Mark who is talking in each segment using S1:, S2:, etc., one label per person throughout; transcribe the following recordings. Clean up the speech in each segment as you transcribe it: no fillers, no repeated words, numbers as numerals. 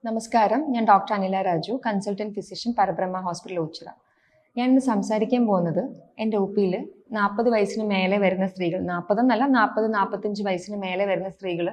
S1: നമസ്കാരം, ഞാൻ doctor Anila Raju, consultant physician, Parabrahma hospital Oachira. ഞാനിന്ന് സംസാരിക്കാൻ പോകുന്നത് എൻ്റെ ഒ.പിയിൽ 40 വയസ്സിന് മേലെ വരുന്ന സ്ത്രീകൾ, 40 എന്നല്ല 40-45 വയസ്സിന് മേലെ വരുന്ന സ്ത്രീകൾ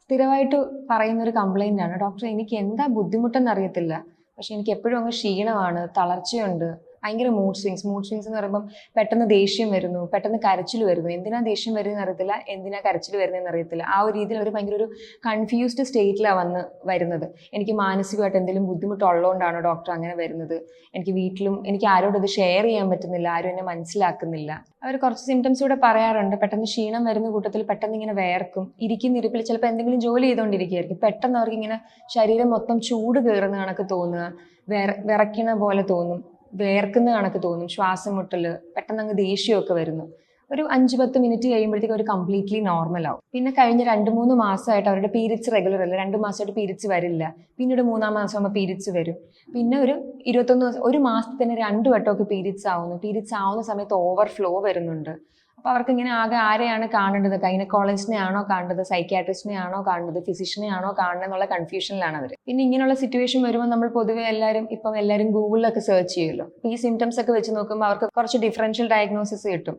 S1: സ്ഥിരമായിട്ട് പറയുന്നൊരു കംപ്ലൈൻ്റ് ആണ്. ഡോക്ടർ, എനിക്ക് എന്താ ബുദ്ധിമുട്ടെന്ന് അറിയത്തില്ല, പക്ഷെ എനിക്ക് എപ്പോഴും അങ്ങ് ക്ഷീണമാണ്, തളർച്ചയുണ്ട്, ഭയങ്കര മൂഡ് സ്വിങ്സ് എന്ന് പറയുമ്പം പെട്ടെന്ന് ദേഷ്യം വരുന്നു, പെട്ടെന്ന് കരച്ചിൽ വരുന്നു, എന്തിനാ ദേഷ്യം വരുന്നതെന്ന് അറിയത്തില്ല, എന്തിനാ കരച്ചിൽ വരുന്നതെന്ന് അറിയത്തില്ല. ആ ഒരു രീതിയിൽ അവർ ഭയങ്കര ഒരു കൺഫ്യൂസ്ഡ് സ്റ്റേറ്റിലാണ് വരുന്നത്. എനിക്ക് മാനസികമായിട്ട് എന്തെങ്കിലും ബുദ്ധിമുട്ടുള്ളതുകൊണ്ടാണോ ഡോക്ടർ അങ്ങനെ വരുന്നത്, എനിക്ക് വീട്ടിലും എനിക്ക് ആരോടും ഇത് ഷെയർ ചെയ്യാൻ പറ്റുന്നില്ല, ആരും എന്നെ മനസ്സിലാക്കുന്നില്ല. അവർ കുറച്ച് സിംറ്റംസ് കൂടെ പറയാറുണ്ട്. പെട്ടെന്ന് ക്ഷീണം വരുന്ന കൂട്ടത്തിൽ പെട്ടെന്ന് ഇങ്ങനെ വേർക്കും, ഇരിക്കുന്ന ഇരിപ്പിൽ ചിലപ്പോൾ എന്തെങ്കിലും ജോലി ചെയ്തുകൊണ്ടിരിക്കുകയായിരിക്കും, പെട്ടെന്ന് അവർക്ക് ഇങ്ങനെ ശരീരം മൊത്തം ചൂട് കയറുന്ന കണക്ക് തോന്നുക, വിറയ്ക്കണ പോലെ തോന്നും, വേർക്കുന്ന കണക്ക് തോന്നും, ശ്വാസം മുട്ടൽ, പെട്ടെന്ന് അങ്ങ് ദേഷ്യമൊക്കെ വരുന്നു. ഒരു 5-10 മിനിറ്റ് കഴിയുമ്പോഴത്തേക്കും അവർ കംപ്ലീറ്റ്ലി നോർമൽ ആവും. പിന്നെ കഴിഞ്ഞ 2-3 മാസമായിട്ട് അവരുടെ പീരിയഡ്സ് റെഗുലർ അല്ല, 2 മാസമായിട്ട് പീരിയഡ്സ് വരില്ല, പിന്നീട് 3-ാം മാസം ആകുമ്പോൾ പീരിയഡ്സ് വരും, പിന്നെ ഒരു 21 ദിവസം, ഒരു മാസത്തിൽ തന്നെ 2 വട്ടമൊക്കെ പീരിയഡ്സ് ആവുന്നു. പീരിയഡ്സ് ആവുന്ന സമയത്ത് ഓവർഫ്ലോ വരുന്നുണ്ട്. അപ്പോൾ അവർക്ക് ഇങ്ങനെ ആകെ ആരെയാണ് കാണേണ്ടത്, ഗൈനക്കോളജിസ്റ്റിനെ ആണോ കാണേണ്ടത്, സൈക്യാട്രിസ്റ്റിനെ ആണോ കാണേണ്ടത്, ഫിസിഷ്യനെ ആണോ കാണുന്നത് എന്നുള്ള കൺഫ്യൂഷനിലാണ് അവർ. പിന്നെ ഇങ്ങനെയുള്ള സിറ്റുവേഷൻ വരുമ്പോൾ നമ്മൾ പൊതുവെ എല്ലാവരും ഗൂഗിളിലൊക്കെ സെർച്ച് ചെയ്യുമല്ലോ. ഈ സിംറ്റംസ് ഒക്കെ വെച്ച് നോക്കുമ്പോൾ അവർക്ക് കുറച്ച് ഡിഫറൻഷ്യൽ ഡയഗ്നോസിസ് കിട്ടും.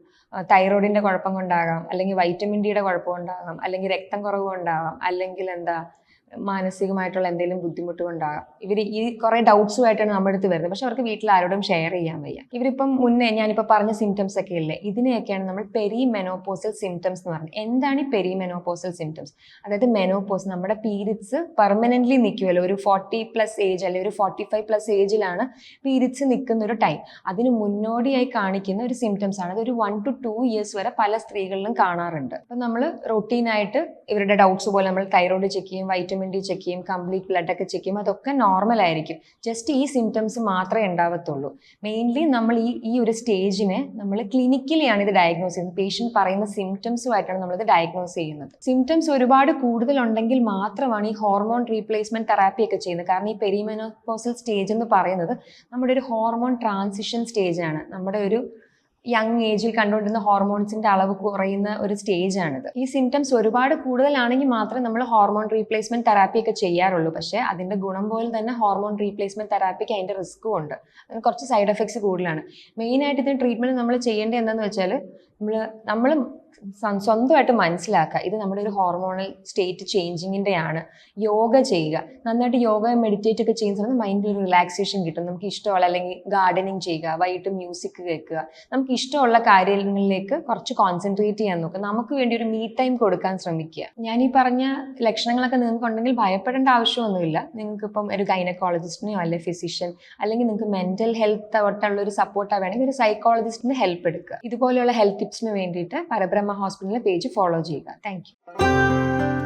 S1: തൈറോയിഡിന്റെ കുഴപ്പം കൊണ്ടാകാം, അല്ലെങ്കിൽ വൈറ്റമിൻ ഡിയുടെ കുഴപ്പം കൊണ്ടാകാം, അല്ലെങ്കിൽ രക്തം കുറവ് കൊണ്ടാകാം, അല്ലെങ്കിൽ മാനസികമായിട്ടുള്ള എന്തെങ്കിലും ബുദ്ധിമുട്ട് കൊണ്ടാകാം. ഇവർ ഈ കുറേ ഡൗട്ട്സുമായിട്ടാണ് നമ്മുടെ അടുത്ത് വരുന്നത്. പക്ഷെ അവർക്ക് വീട്ടിൽ ആരോടും ഷെയർ ചെയ്യാൻ വയ്യ. ഇവരിപ്പം മുന്നേ ഞാനിപ്പോൾ പറഞ്ഞ സിംറ്റംസ് ഒക്കെ ഇല്ലേ, ഇതിനെയൊക്കെയാണ് നമ്മൾ പെരിമെനോപോസൽ സിംറ്റംസ് എന്ന് പറയുന്നത്. എന്താണ് ഈ പെരിമെനോപോസൽ സിംറ്റംസ്? അതായത് മെനോപോസ്, നമ്മുടെ പീരിയഡ്സ് പെർമനന്റ്ലി നിൽക്കുമല്ലോ, ഒരു 40+ ഏജ് അല്ലെങ്കിൽ ഒരു 45+ ഏജിലാണ് പീരിയഡ്സ് നിൽക്കുന്ന ഒരു ടൈം. അതിന് മുന്നോടിയായി കാണിക്കുന്ന ഒരു സിംറ്റംസ് ആണ്. അതൊരു 1 to 2 years വരെ പല സ്ത്രീകളിലും കാണാറുണ്ട്. അപ്പം നമ്മൾ റൊട്ടീനായിട്ട് ഇവരുടെ ഡൗട്ട്സ് പോലെ നമ്മൾ തൈറോയിഡ് ചെക്ക് ചെയ്യും, വൈറ്റമിൻ ഡി ചെക്ക് ചെയ്യും, കംപ്ലീറ്റ് ബ്ലഡ് ഒക്കെ ചെക്ക് ചെയ്യും, അതൊക്കെ നോർമൽ ആയിരിക്കും. ജസ്റ്റ് ഈ സിംറ്റംസ് മാത്രമേ ഉണ്ടാവത്തുള്ളൂ. മെയിൻലി നമ്മൾ ഈ ഒരു സ്റ്റേജിനെ നമ്മൾ ക്ലിനിക്കലിയാണ് ഇത് ഡയഗ്നോസ് ചെയ്യുന്നത്. പേഷ്യന്റ് പറയുന്ന സിംറ്റംസുമായിട്ടാണ് നമ്മളിത് ഡയഗ്നോസ് ചെയ്യുന്നത്. സിംറ്റംസ് ഒരുപാട് കൂടുതലുണ്ടെങ്കിൽ മാത്രമാണ് ഈ ഹോർമോൺ റീപ്ലേസ്മെന്റ് തെറാപ്പി ഒക്കെ ചെയ്യുന്നത്. കാരണം ഈ പെരിമെനോപോസൽ സ്റ്റേജ് എന്ന് പറയുന്നത് നമ്മുടെ ഒരു ഹോർമോൺ ട്രാൻസിഷൻ സ്റ്റേജ് ആണ്. നമ്മുടെ ഒരു യങ് ഏജിൽ കണ്ടുകൊണ്ടിരുന്ന ഹോർമോൺസിന്റെ അളവ് കുറയുന്ന ഒരു സ്റ്റേജ് ആണിത്. ഈ സിംറ്റംസ് ഒരുപാട് കൂടുതലാണെങ്കിൽ മാത്രമേ നമ്മൾ ഹോർമോൺ റീപ്ലേസ്മെന്റ് തെറാപ്പി ഒക്കെ ചെയ്യാറുള്ളൂ. പക്ഷേ അതിന്റെ ഗുണം പോലെ തന്നെ ഹോർമോൺ റീപ്ലേസ്മെന്റ് തെറാപ്പിക്ക് അതിന്റെ റിസ്ക്കും ഉണ്ട്. അതിന് കുറച്ച് സൈഡ് എഫക്ട്സ് കൂടുതലാണ്. മെയിനായിട്ട് ഇതിന് ട്രീറ്റ്മെന്റ് നമ്മൾ ചെയ്യേണ്ടത് എന്താണെന്ന് വെച്ചാൽ നമ്മൾ സ്വന്തമായിട്ട് മനസ്സിലാക്കുക, ഇത് നമ്മുടെ ഒരു ഹോർമോണൽ സ്റ്റേറ്റ് ചേഞ്ചിങ്ങിൻ്റെ ആണ്. യോഗ ചെയ്യുക, നന്നായിട്ട് യോഗ മെഡിറ്റേറ്റ് ഒക്കെ ചെയ്യുന്ന സമയത്ത് മൈൻഡിൽ ഒരു റിലാക്സേഷൻ കിട്ടും. നമുക്ക് ഇഷ്ടമുള്ള, അല്ലെങ്കിൽ ഗാർഡനിങ് ചെയ്യുക, വൈകിട്ട് മ്യൂസിക് കേൾക്കുക, നമുക്ക് ഇഷ്ടമുള്ള കാര്യങ്ങളിലേക്ക് കുറച്ച് കോൺസെൻട്രേറ്റ് ചെയ്യാൻ നോക്കുക. നമുക്ക് വേണ്ടി ഒരു മീ ടൈം കൊടുക്കാൻ ശ്രമിക്കുക. ഞാൻ ഈ പറഞ്ഞ ലക്ഷണങ്ങളൊക്കെ നിങ്ങൾക്ക് ഉണ്ടെങ്കിൽ ഭയപ്പെടേണ്ട ആവശ്യമൊന്നുമില്ല. നിങ്ങൾക്ക് ഇപ്പം ഒരു ഗൈനക്കോളജിസ്റ്റിനെയോ അല്ലെങ്കിൽ ഫിസിഷ്യൻ, അല്ലെങ്കിൽ നിങ്ങൾക്ക് മെന്റൽ ഹെൽത്ത് ആയിട്ടുള്ള ഒരു സപ്പോർട്ടാണ് വേണമെങ്കിൽ ഒരു സൈക്കോളജിസ്റ്റിന്റെ ഹെൽപ്പ് എടുക്കുക. ഇതുപോലെയുള്ള ഹെൽത്ത് ടിപ്സിന് വേണ്ടിയിട്ട് പരബ്രഹ്മ ഹോസ്പിറ്റലിലെ പേജ് ഫോളോ ചെയ്യുക. Thank you.